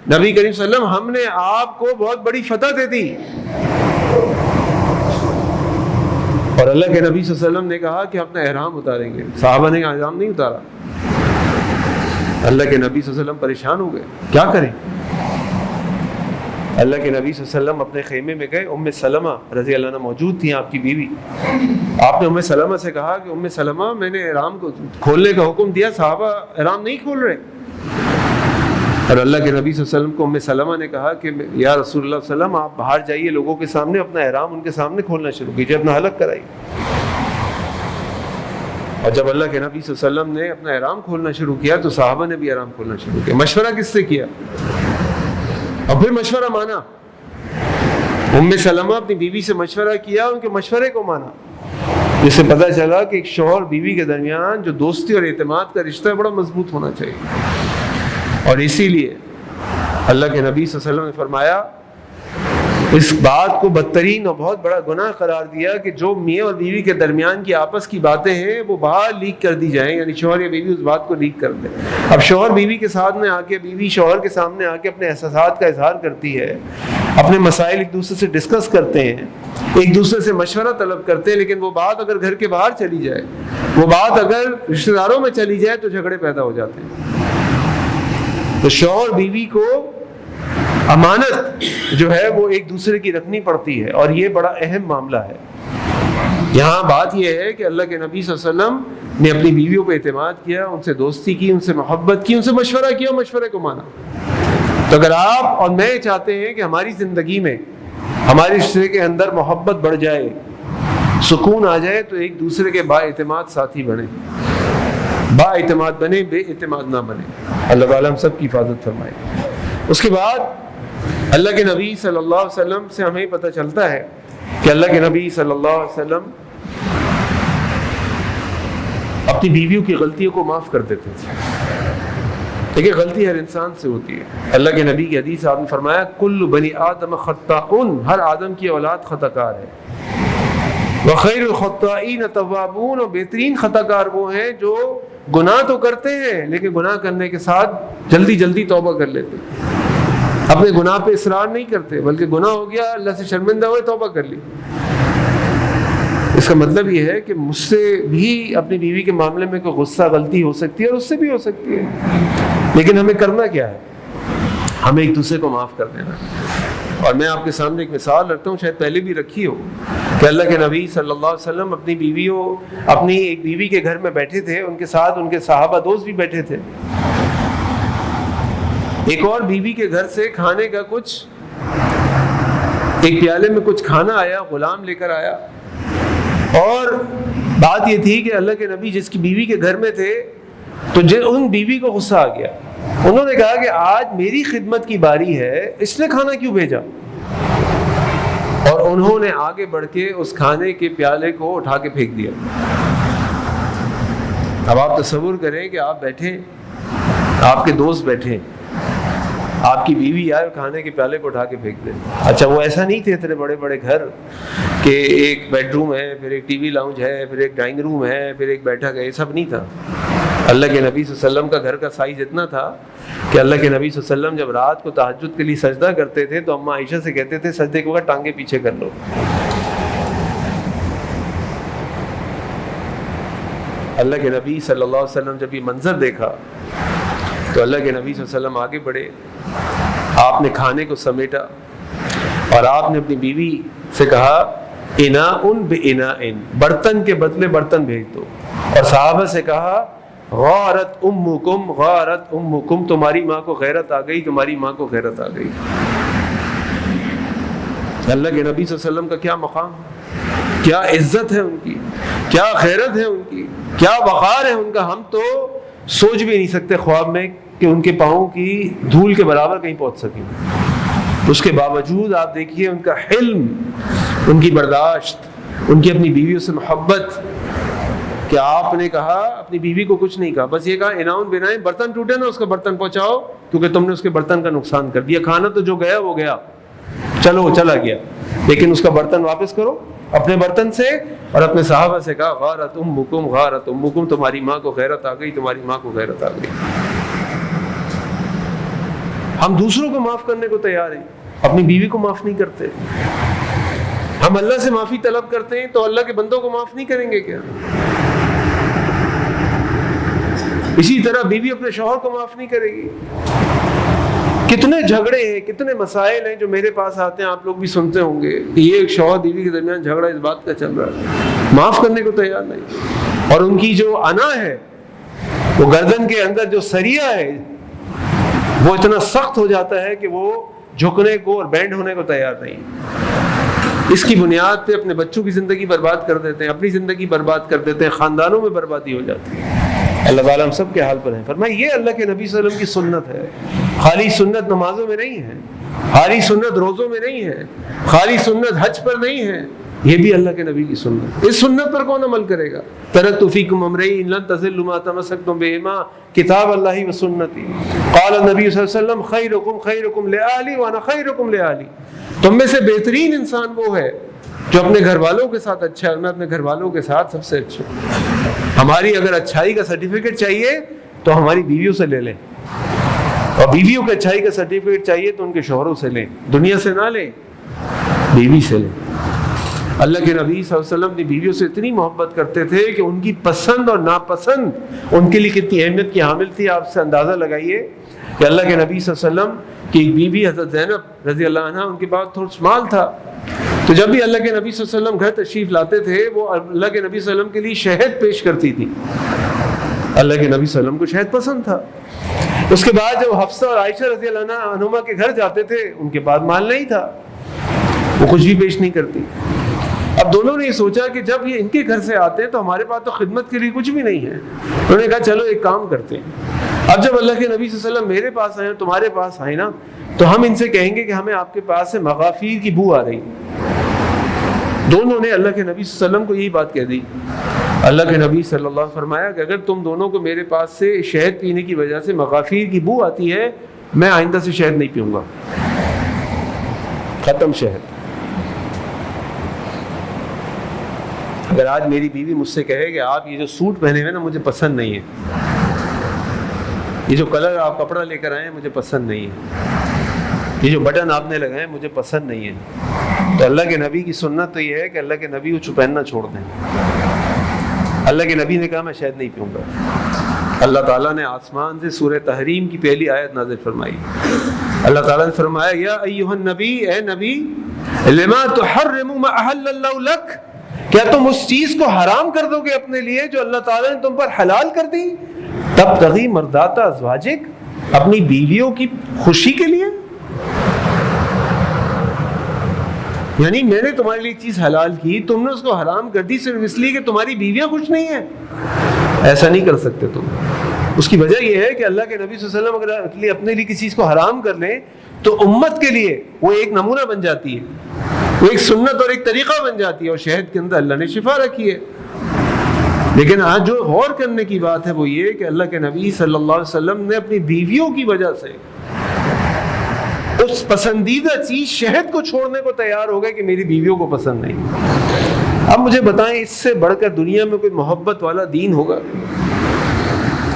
نبی کریم صلی اللہ علیہ وسلم ہم نے آپ کو بہت بڑی فتح دے دی. اور اللہ کے نبی صلی اللہ علیہ وسلم نے کہا کہ اپنا احرام اتاریں گے. صحابہ نے احرام نہیں اتارا. اللہ کے نبی صلی اللہ علیہ وسلم پریشان ہو گئے، کیا کریں. اللہ کے نبی صلی اللہ علیہ وسلم اپنے خیمے میں گئے. ام سلمہ رضی اللہ عنہ موجود تھیں، آپ کی بیوی. آپ نے ام سلمہ سے کہا کہ ام سلمہ میں نے احرام کو کھولنے کا حکم دیا، صحابہ احرام نہیں کھول رہے. اور اللہ کے نبی صلی اللہ علیہ وسلم کو ام سلمہ نے کہا کہ یا رسول اللہ صلی اللہ علیہ وسلم آپ باہر جائیے، لوگوں کے سامنے اپنا احرام ان کے سامنے کھولنا شروع کیجیے، اپنا حلق کرائیے. اور جب اللہ کے نبی صلی اللہ علیہ وسلم نے اپنا احرام کھولنا شروع کیا تو صحابہ نے بھی احرام کھولنا شروع کیا. مشورہ کس سے کیا؟ اور پھر مشورہ مانا. ام سلمہ اپنی بیوی سے مشورہ کیا، ان کے مشورے کو مانا، جس سے پتہ چلا کہ ایک شوہر بیوی کے درمیان جو دوستی اور اعتماد کا رشتہ ہے بڑا مضبوط ہونا چاہیے. اور اسی لیے اللہ کے نبی صلی اللہ علیہ وسلم نے فرمایا، اس بات کو بدترین اور بہت بڑا گناہ قرار دیا کہ جو میاں اور بیوی کے درمیان کی آپس کی باتیں ہیں وہ باہر لیک کر دی جائیں، یعنی شوہر یا بیوی اس بات کو لیک کر دے. اب شوہر بیوی کے ساتھ میں آ کے، بیوی شوہر کے سامنے آ کے اپنے احساسات کا اظہار کرتی ہے، اپنے مسائل ایک دوسرے سے ڈسکس کرتے ہیں، ایک دوسرے سے مشورہ طلب کرتے ہیں، لیکن وہ بات اگر گھر کے باہر چلی جائے، وہ بات اگر رشتہ داروں میں چلی جائے تو جھگڑے پیدا ہو جاتے ہیں. تو شوہر بیوی کو امانت جو ہے وہ ایک دوسرے کی رکھنی پڑتی ہے، اور یہ بڑا اہم معاملہ ہے. یہاں بات یہ ہے کہ اللہ کے نبی صلی اللہ علیہ وسلم نے اپنی بیویوں پہ اعتماد کیا، ان سے دوستی کی، ان سے محبت کی، ان سے مشورہ کیا، مشورے کو مانا. تو اگر آپ اور میں چاہتے ہیں کہ ہماری زندگی میں ہمارے رشتے کے اندر محبت بڑھ جائے، سکون آ جائے، تو ایک دوسرے کے با اعتماد ساتھی بنے، با اعتماد بنے، بے اعتماد نہ بنے. اللہ تعالیٰ ہم سب کی حفاظت فرمائے. اس کے بعد اللہ کے نبی صلی اللہ علیہ وسلم سے ہمیں پتہ چلتا ہے کہ اللہ کے نبی صلی اللہ علیہ وسلم اپنی بیویوں کی غلطیوں کو معاف کر دیتے تھے. دیکھیں غلطی ہر انسان سے ہوتی ہے. اللہ کے نبی کی حدیث آپ نے فرمایا کل بنی آدم خطاؤن، ہر آدم کی اولاد خطا کار ہے. وخیر الخطائین توابون، اور بہترین خطا کار وہ ہیں جو گناہ تو کرتے ہیں لیکن گناہ کرنے کے ساتھ جلدی جلدی توبہ کر لیتے ہیں، اپنے گناہ پہ اصرار نہیں کرتے، بلکہ گناہ ہو گیا اللہ سے شرمندہ ہوئے توبہ کر لی. اس کا مطلب یہ ہے کہ مجھ سے بھی اپنی بیوی کے معاملے میں کوئی غصہ غلطی ہو سکتی ہے اور اس سے بھی ہو سکتی ہے، لیکن ہمیں کرنا کیا ہے؟ ہمیں ایک دوسرے کو معاف کر دینا. اور میں آپ کے سامنے ایک مثال رکھتا ہوں، شاید پہلے بھی رکھی ہو، کہ اللہ کے نبی صلی اللہ علیہ وسلم اپنی ایک بیوی کے گھر میں بیٹھے تھے، ان کے ساتھ ان کے صحابہ دوست بھی بیٹھے تھے. ایک اور بیوی کے گھر سے کھانے کا ایک پیالے میں کچھ کھانا آیا، غلام لے کر آیا، اور بات یہ تھی کہ اللہ کے نبی جس کی بیوی کے گھر میں تھے تو ان بیوی کو غصہ آ گیا. انہوں نے کہا کہ آج میری خدمت کی باری ہے، اس نے کھانا کیوں بھیجا؟ اور انہوں نے آگے بڑھ کے اس کھانے کے پیالے کو اٹھا کے پھینک دیا. اب آپ تصور کریں کہ آپ بیٹھے، آپ کے دوست بیٹھے، آپ کی بیوی آئے اور کھانے کے پیالے کو اٹھا کے پھینک دے. اچھا وہ ایسا نہیں تھے اتنے بڑے بڑے گھر کہ ایک بیڈ روم ہے، پھر ایک ٹی وی لاؤنج ہے، پھر ایک ڈائننگ روم ہے، پھر ایک بیٹھک ہے، یہ سب نہیں تھا. اللہ کے نبی صلی اللہ علیہ وسلم کا گھر کا سائز اتنا تھا کہ اللہ کے نبی صلی اللہ علیہ وسلم جب رات کو تہجد کے لیے سجدہ کرتے تھے تو اماں عائشہ سے کہتے تھے سجدے کے وقت ٹانگیں پیچھے کر لو. اللہ کے نبی صلی اللہ علیہ وسلم جب یہ منظر دیکھا تو اللہ کے نبی صلی اللہ علیہ وسلم آگے بڑھے، آپ نے کھانے کو سمیٹا اور آپ نے اپنی بیوی سے کہا اناء باناء، برتن کے بدلے برتن بھیج دو. اور صحابہ سے کہا غارت امکم غارت امکم، تمہاری ماں کو غیرت آ گئی، تمہاری ماں کو غیرت آ گئی. اللہ کے نبی صلی اللہ علیہ وسلم کا کیا مقام، کیا عزت ہے ان کی، کیا غیرت ہے ان کی، کیا وقار ہے ان کا. ہم تو سوچ بھی نہیں سکتے خواب میں کہ ان کے پاؤں کی دھول کے برابر کہیں پہنچ سکیں. اس کے باوجود آپ دیکھیے ان کا حلم، ان کی برداشت، ان کی اپنی بیویوں سے محبت، کہ آپ نے کہا اپنی بیوی کو کچھ نہیں کہا، بس یہ کہا اناؤن بنائیں، برتن ٹوٹے نا اس کا برتن پہنچاؤ کیونکہ تم نے اس کے برتن کا نقصان کر دیا. کھانا تو جو گیا وہ گیا، چلو وہ چلا گیا، لیکن اس کا برتن واپس کرو اپنے برتن سے. اور اپنے صحابہ سے کہا غارت امکم غارت امکم، تمہاری ماں کو غیرت آ گئی، تمہاری ماں کو غیرت آ گئی. ہم دوسروں کو معاف کرنے کو تیار ہیں، اپنی بیوی کو معاف نہیں کرتے. ہم اللہ سے معافی طلب کرتے ہیں تو اللہ کے بندوں کو معاف نہیں کریں گے کیا؟ اسی طرح بیوی اپنے شوہر کو معاف نہیں کرے گی. کتنے جھگڑے ہیں، کتنے مسائل ہیں جو میرے پاس آتے ہیں، آپ لوگ بھی سنتے ہوں گے کہ یہ ایک شوہر بیوی کے درمیان جھگڑا اس بات کا چل رہا ہے، معاف کرنے کو تیار نہیں. اور ان کی جو انا ہے، وہ گردن کے اندر جو سریا ہے، وہ اتنا سخت ہو جاتا ہے کہ وہ جھکنے کو اور بینڈ ہونے کو تیار نہیں. اس کی بنیاد پہ اپنے بچوں کی زندگی برباد کر دیتے ہیں، اپنی زندگی برباد کر دیتے ہیں، خاندانوں میں بربادی ہو جاتی ہے. اللہ تعالیٰ ہم سب کے حال پر ہیں. فرمایا یہ اللہ کے نبی صلی اللہ علیہ وسلم کی سنت ہے. خالی سنت نمازوں میں نہیں ہے، خالی سنت روزوں میں نہیں ہے، خالی سنت حج پر نہیں ہے، یہ بھی اللہ کے نبی کی سنت. اس سنت پر کون عمل کرے گا؟ ترکت فیکم امرین لن تضلوا ما تمسکتم بہما کتاب اللہ و سنتی. قال النبی صلی اللہ علیہ وسلم خیرکم خیرکم لأہلی وانا خیرکم لأہلی. تم میں سے بہترین انسان وہ ہے جو اپنے گھر والوں کے ساتھ اچھا ہے، میں اپنے گھر والوں کے ساتھ سب سے اچھا ہوں. ہماری اگر اچھائی کا سرٹیفکیٹ چاہیے تو ہماری بیویوں سے لے لیں، اور بیویوں کے اچھائی کا سرٹیفکیٹ چاہیے تو ان کے شوہروں سے لیں. دنیا سے نہ لیں، بیوی سے لیں. اللہ کے نبی صلی اللہ علیہ وسلم اپنی بیویوں سے اتنی محبت کرتے تھے کہ ان کی پسند اور ناپسند ان کے لیے کتنی اہمیت کی حامل تھی. آپ سے اندازہ لگائیے کہ اللہ کے نبی صلی اللہ علیہ وسلم کی ایک بیوی حضرت زینب رضی اللہ عنہا، ان کے پاس تھوڑا مال تھا، تو جب بھی اللہ کے نبی صلی اللہ علیہ وسلم گھر تشریف لاتے تھے وہ اللہ کے نبی صلی اللہ علیہ وسلم کے لیے شہد پیش کرتی تھی. اللہ کے نبی صلی اللہ علیہ وسلم کو شہد پسند تھا. اس کے بعد جب حفصہ اور عائشہ رضی اللہ عنہما کے گھر جاتے تھے، ان کے پاس مال نہیں تھا، وہ کچھ بھی پیش نہیں کرتی. اب دونوں نے یہ سوچا کہ جب یہ ان کے گھر سے آتے ہیں تو ہمارے پاس تو خدمت کے لیے کچھ بھی نہیں ہے. انہوں نے کہا چلو ایک کام کرتے ہیں، اب جب اللہ کے نبی صلی اللہ علیہ وسلم میرے پاس آئے، تمہارے پاس آئے نا، تو ہم ان سے کہیں گے کہ ہمیں آپ کے پاس سے مغافیر کی بو آ رہی. دونوں نے اللہ کے نبی صلی اللہ علیہ وسلم کو یہی بات کہہ دی. اللہ کے نبی صلی اللہ علیہ وسلم فرمایا کہ اگر تم دونوں کو میرے پاس سے شہد پینے کی وجہ سے مغافیر کی بو آتی ہے، میں آئندہ سے شہد نہیں پیوں گا. ختم شہد. اگر آج میری بیوی مجھ سے کہے کہ آپ یہ جو سوٹ پہنے ہوئے نا مجھے پسند نہیں ہے، یہ جو کلر آپ کپڑا لے کر آئے ہیں مجھے پسند نہیں ہے، یہ جو بٹن آپ نے لگائے مجھے پسند نہیں ہے، تو اللہ کے نبی کی سنت تو یہ ہے کہ اللہ کے نبی کو پہننا چھوڑ دیں. اللہ کے نبی نے کہا میں شہد نہیں پیوں گا. اللہ تعالیٰ نے آسمان سے سورہ تحریم کی پہلی آیت نازل فرمائی. اللہ تعالیٰ نے فرمایا یا ایھا النبی، اے نبی، لما تحرم ما احل اللہ لک، کیا تم اس چیز کو حرام کر دو گے اپنے لیے جو اللہ تعالیٰ نے تم پر حلال کر دی؟ تبتغی مرضات ازواجک، اپنی بیویوں کی خوشی کے لیے. یعنی میں نے تمہارے لیے چیز حلال کی، تم نے اس کو حرام کر دی صرف اس لیے کہ تمہاری بیویاں خوش نہیں ہیں. ایسا نہیں کر سکتے تم. اس کی وجہ یہ ہے کہ اللہ کے نبی صلی اللہ علیہ وسلم اگر اپنے لیے کسی چیز کو حرام کر لیں تو امت کے لیے وہ ایک نمونہ بن جاتی ہے، وہ ایک سنت اور ایک طریقہ بن جاتی ہے، اور شہد کے اندر اللہ نے شفا رکھی ہے. لیکن آج جو غور کرنے کی بات ہے وہ یہ کہ اللہ کے نبی صلی اللہ علیہ وسلم نے اپنی بیویوں کی وجہ سے اس پسندیدہ چیز شہد کو چھوڑنے کو تیار ہو گئے کہ میری بیویوں کو پسند نہیں. اب مجھے بتائیں اس سے بڑھ کر دنیا میں کوئی محبت والا دین ہوگا؟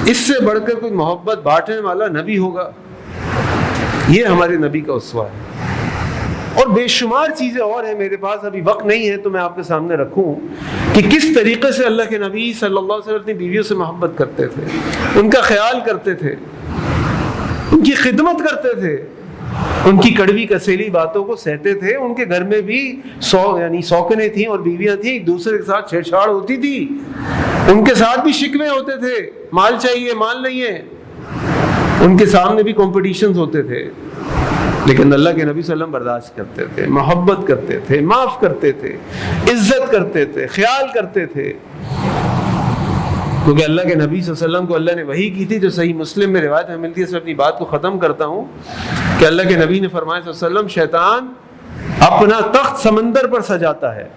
اس سے بڑھ کر کوئی محبت بانٹنے والا نبی ہوگا؟ یہ ہمارے نبی کا اسوہ ہے. اور بے شمار چیزیں اور ہیں، میرے پاس ابھی وقت نہیں ہے تو میں آپ کے سامنے رکھوں کہ کس طریقے سے اللہ کے نبی صلی اللہ علیہ وسلم اپنی بیویوں سے محبت کرتے تھے، ان کا خیال کرتے تھے، ان کی خدمت کرتے تھے. ان کی کڑوی کسیلی باتوں کو سہتے تھے. ان کے گھر میں بھی سوکنیں تھیں اور بیویاں تھیں, ایک دوسرے کے ساتھ چھیڑ چھاڑ ہوتی تھی, ان کے ساتھ بھی شکوے ہوتے تھے, مال چاہیے مال نہیں ہے, ان کے سامنے بھی کمپٹیشنز ہوتے تھے. لیکن اللہ کے نبی صلی اللہ علیہ وسلم برداشت کرتے تھے, محبت کرتے تھے, معاف کرتے تھے, عزت کرتے تھے, خیال کرتے تھے. کیونکہ اللہ کے نبی صلی اللہ علیہ وسلم کو اللہ نے وحی کی تھی, جو صحیح مسلم میں روایت میں ملتی ہے. اس میں اپنی بات کو ختم کرتا ہوں کہ اللہ کے نبی نے فرمایا صلی اللہ علیہ وسلم, شیطان اپنا تخت سمندر پر سجاتا ہے,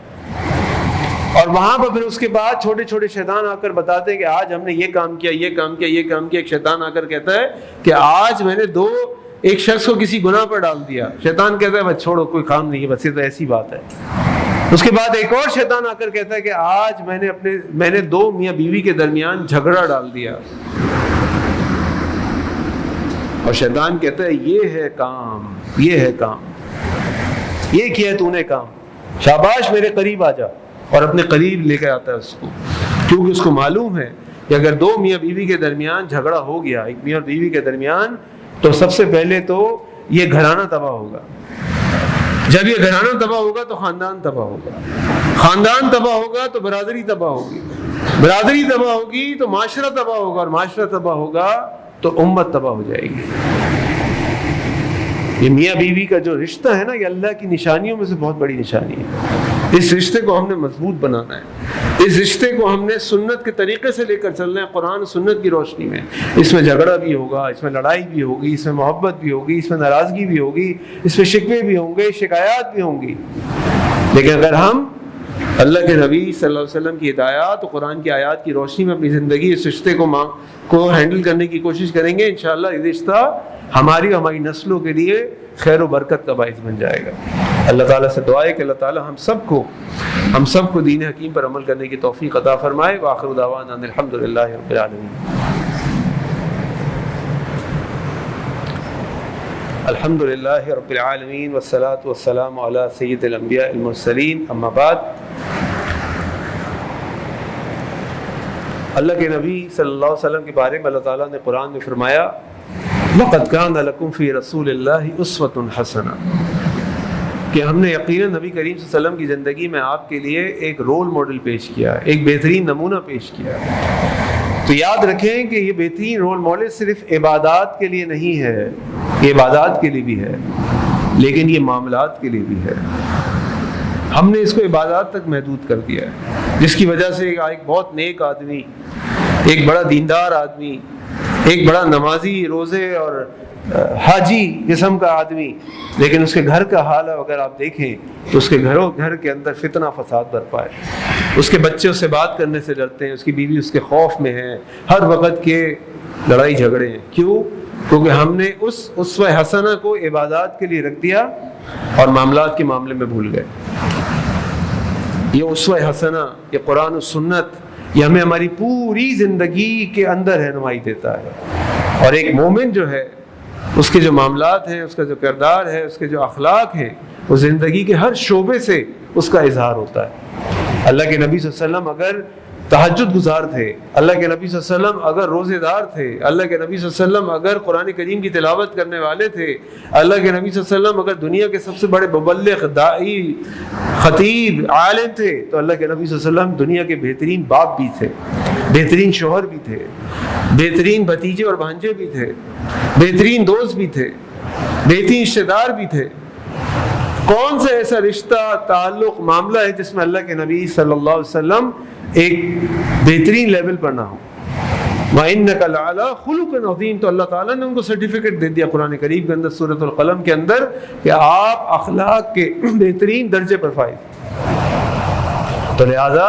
اور وہاں پر پھر اس کے بعد چھوٹے چھوٹے شیطان آ کر بتاتے ہیں کہ آج ہم نے یہ کام کیا, یہ کام کیا, یہ کام کیا. ایک شیطان آ کر کہتا ہے کہ آج میں نے ایک شخص کو کسی گناہ پر ڈال دیا. شیطان کہتا ہے بس چھوڑو, کوئی کام نہیں ہے, بس یہ تو ایسی بات ہے. اس کے بعد ایک اور شیطان آ کر کہتا ہے کہ آج میں نے 2 میاں بیوی کے درمیان جھگڑا ڈال دیا. اور شیطان کہتا ہے یہ ہے کام, یہ ہے کام, یہ کیا تو نے کام, شاباش میرے قریب آ جا. اور اپنے قریب لے کے آتا ہے اس کو, کیونکہ اس کو معلوم ہے کہ اگر 2 میاں بیوی کے درمیان جھگڑا ہو گیا, ایک میاں اور بیوی کے درمیان, تو سب سے پہلے تو یہ گھرانہ تباہ ہوگا. جب یہ گھرانہ تباہ ہوگا تو خاندان تباہ ہوگا, خاندان تباہ ہوگا تو برادری تباہ ہوگی, برادری تباہ ہوگی تو معاشرہ تباہ ہوگا, اور معاشرہ تباہ ہوگا تو امت تباہ ہو جائے گی. یہ میاں بیوی کا جو رشتہ ہے نا, یہ اللہ کی نشانیوں میں سے بہت بڑی نشانی ہے. اس رشتے کو ہم نے مضبوط بنانا ہے, اس رشتے کو ہم نے سنت کے طریقے سے لے کر چلنا ہے, قرآن سنت کی روشنی میں. اس میں جھگڑا بھی ہوگا, اس میں لڑائی بھی ہوگی, اس میں محبت بھی ہوگی, اس میں ناراضگی بھی ہوگی, اس میں شکوے بھی ہوں گے, شکایات بھی ہوں گی. لیکن اگر ہم اللہ کے نبی صلی اللہ علیہ وسلم کی ہدایات اور قرآن کی آیات کی روشنی میں اپنی زندگی اس رشتے کو ہینڈل کرنے کی کوشش کریں گے, انشاءاللہ یہ رشتہ ہماری اور ہماری نسلوں کے لیے خیر و برکت کا باعث بن جائے گا. اللہ تعالیٰ سے دعا ہے کہ اللہ تعالیٰ ہم سب کو دین حکیم پر عمل کرنے کی توفیق عطا فرمائے. وآخر دعوانا ان الحمدللہ رب العالمین. الحمدللہ رب العالمین والصلاة والسلام علی سید الانبیاء المرسلین. اما بعد, اللہ کے نبی صلی اللہ علیہ وسلم کے بارے میں اللہ تعالیٰ نے قرآن میں فرمایا, لَقَدْ كَانَ لَكُمْ فِي رَسُولِ اللَّهِ أُسْوَةٌ حَسَنَةٌ, کہ ہم نے یقیناً نبی کریم صلی اللہ علیہ وسلم کی زندگی میں آپ کے لیے ایک رول ماڈل پیش کیا, ایک بہترین نمونہ پیش کیا. تو یاد رکھیں کہ یہ بہترین رول ماڈل صرف عبادات کے لیے نہیں ہے, یہ عبادات کے لیے بھی ہے, لیکن یہ معاملات کے لیے بھی ہے. ہم نے اس کو عبادات تک محدود کر دیا ہے, جس کی وجہ سے ایک بہت نیک آدمی, ایک بڑا دیندار آدمی, ایک بڑا نمازی, روزے اور حاجی قسم کا آدمی, لیکن اس کے گھر کا حال اگر آپ دیکھیں تو اس کے گھر کے اندر فتنہ فساد برپا ہے. اس کے بچے اس سے بات کرنے سے ڈرتے ہیں, اس کی بیوی اس کے خوف میں ہے, ہر وقت کے لڑائی جھگڑے ہیں. کیوں؟ کیونکہ ہم نے اس اسوہ حسنہ کو عبادات کے لیے رکھ دیا اور معاملات کے معاملے میں بھول گئے. یہ اسوہ حسنہ, یہ قرآن و سنت, یہ ہمیں ہماری پوری زندگی کے اندر رہنمائی دیتا ہے. اور ایک مومن جو ہے, اس کے جو معاملات ہیں, اس کا جو کردار ہے, اس کے جو اخلاق ہیں, وہ زندگی کے ہر شعبے سے اس کا اظہار ہوتا ہے. اللہ کے نبی صلی اللہ علیہ وسلم اگر تہجد گزار تھے, اللہ کے نبی صلی اللہ علیہ وسلم اگر روزے دار تھے, اللہ کے نبی صلی اللہ علیہ وسلم اگر قرآن کریم کی تلاوت کرنے والے تھے, اللہ کے نبی صلی اللہ علیہ وسلم اگر دنیا کے سب سے بڑے مبلغ, داعی, خطیب, عالم تھے, تو اللہ کے نبی صلی اللہ علیہ وسلم دنیا کے بہترین باپ بھی تھے, بہترین شوہر بھی تھے, بہترین بھتیجے اور بھانجے بھی تھے, بہترین دوست بھی تھے, بہترین رشتے دار بھی تھے. کون سا ایسا رشتہ, تعلق, معاملہ ہے جس میں اللہ کے نبی صلی اللہ علیہ وسلم ایک بہترین لیول پر نہ ہو؟ وَإِنَّكَ لَعَلَىٰ خُلُقٍ عَظِيمٍ. تو اللہ تعالیٰ نے ان کو سرٹیفکیٹ دے دیا قرآن کریم کے اندر, سورۃ القلم کے اندر, کہ آپ اخلاق کے بہترین درجے پر فائز. تو لہذا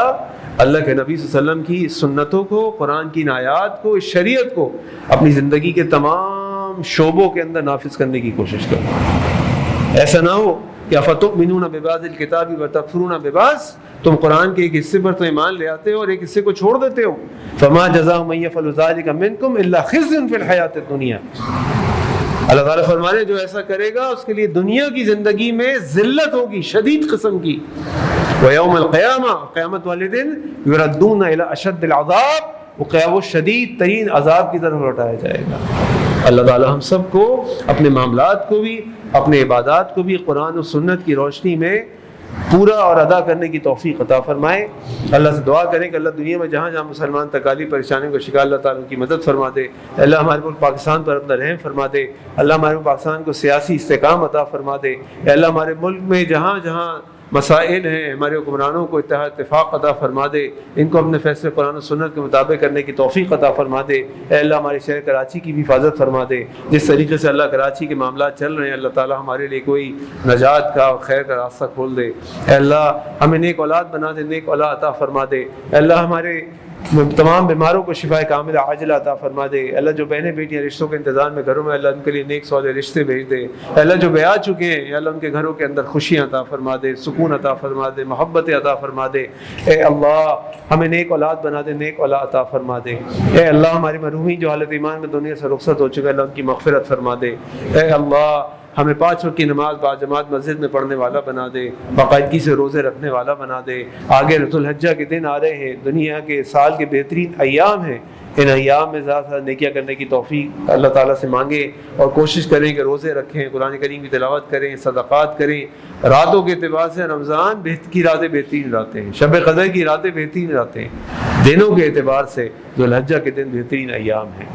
اللہ کے نبی صلی اللہ علیہ وسلم کی سنتوں کو, قرآن کی آیات کو, اس شریعت کو اپنی زندگی کے تمام شعبوں کے اندر نافذ کرنے کی کوشش کرو. ایسا نہ ہو کہ افتؤمنون ببعض الکتاب وتکفرون ببعض, تم قرآن کے ایک حصے پر تو ایمان لے آتے ہو اور ایک حصے کو چھوڑ دیتے ہو. فما جزاء من يفعل ذلك منكم الا خزي في الحیاۃ الدنیا. اللہ تعالیٰ فرما رہے ہیں جو ایسا کرے گا اس کے لیے دنیا کی زندگی میں ذلت ہوگی, شدید قسم کی. ویوم القیامہ, قیامت والے دن, یردون الی اشد العذاب, وہ شدید ترین عذاب کی طرف لوٹایا جائے گا. اللہ تعالیٰ ہم سب کو اپنے معاملات کو بھی اپنے عبادات کو بھی قرآن و سنت کی روشنی میں پورا اور ادا کرنے کی توفیق عطا فرمائے۔ اللہ سے دعا کریں کہ اللہ دنیا میں جہاں جہاں مسلمان تکالیف پریشانیوں کا شکار، اللہ تعالیٰ کی مدد فرما دے۔ اللہ ہمارے ملک پاکستان پر اپنا رحم فرما دے۔ اللہ ہمارے ملک پاکستان کو سیاسی استحکام عطا فرما دے۔ اللہ ہمارے ملک میں جہاں جہاں مسائل ہیں ہمارے حکمرانوں کو اتفاق عطا فرما دے، ان کو اپنے فیصلے قرآن و سنت کے مطابق کرنے کی توفیق عطا فرما دے۔ اے اللہ ہمارے شہر کراچی کی بھی حفاظت فرما دے۔ جس طریقے سے اللہ کراچی کے معاملات چل رہے ہیں، اللہ تعالیٰ ہمارے لیے کوئی نجات کا اور خیر کا راستہ کھول دے۔ اے اللہ ہمیں نیک اولاد بنا دے، نیک اولاد عطا فرما دے۔ اے اللہ ہمارے تمام بیماروں کو شفا کاملہ عاجلہ عطا فرما دے۔ اللہ جو بہنیں بیٹیاں رشتوں کے انتظار میں گھروں میں، اللہ ان کے لیے نیک صالح رشتے بھیج دے۔ اللہ جو بیاہ چکے ہیں، اللہ ان کے گھروں کے اندر خوشیاں عطا فرما دے، سکون عطا فرما دے، محبت عطا فرما دے۔ اے اللہ ہمیں نیک اولاد بنا دے، نیک اولاد عطا فرما دے۔ اے اللہ ہماری مرحومین جو حالت ایمان میں دنیا سے رخصت ہو چکے، اللہ ان کی مغفرت فرما دے۔ اے اللہ ہمیں 5 وقت کی نماز باجماعت مسجد میں پڑھنے والا بنا دے، باقاعدگی سے روزے رکھنے والا بنا دے۔ آگے ذوالحجہ کے دن آ رہے ہیں، دنیا کے سال کے بہترین ایام ہیں، ان ایام میں زیادہ سے نیکیاں کرنے کی توفیق اللہ تعالیٰ سے مانگے اور کوشش کریں کہ روزے رکھیں، قرآن کریم کی تلاوت کریں، صدقات کریں۔ راتوں کے اعتبار سے رمضان کی راتیں بہترین راتیں ہیں، شب قدر کی راتیں بہترین راتیں ہیں، دنوں کے اعتبار سے ذوالحجہ کے دن بہترین ایام ہیں،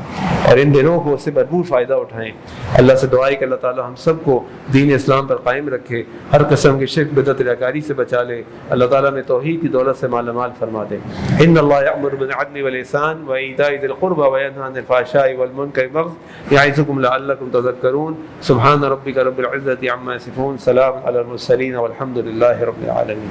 اور ان دنوں کو اس سے بھرپور فائدہ اٹھائیں۔ اللہ سے دعا ہے کہ اللہ تعالیٰ ہم سب کو دین اسلام پر قائم رکھے، ہر قسم کی شرک بدعت ریاکاری سے بچا لے، اللہ تعالیٰ میں توحید کی دولت سے مالا مال فرما دے۔ ان اللہ یأمر بالعدل والإحسان وإیتاء ذی القربى وینہی عن الفحشاء والمنکر والبغی یعظکم لعلکم تذکرون۔ سبحان ربک رب العزة عما یصفون، سلام علی المرسلین والحمد للہ رب العالمین۔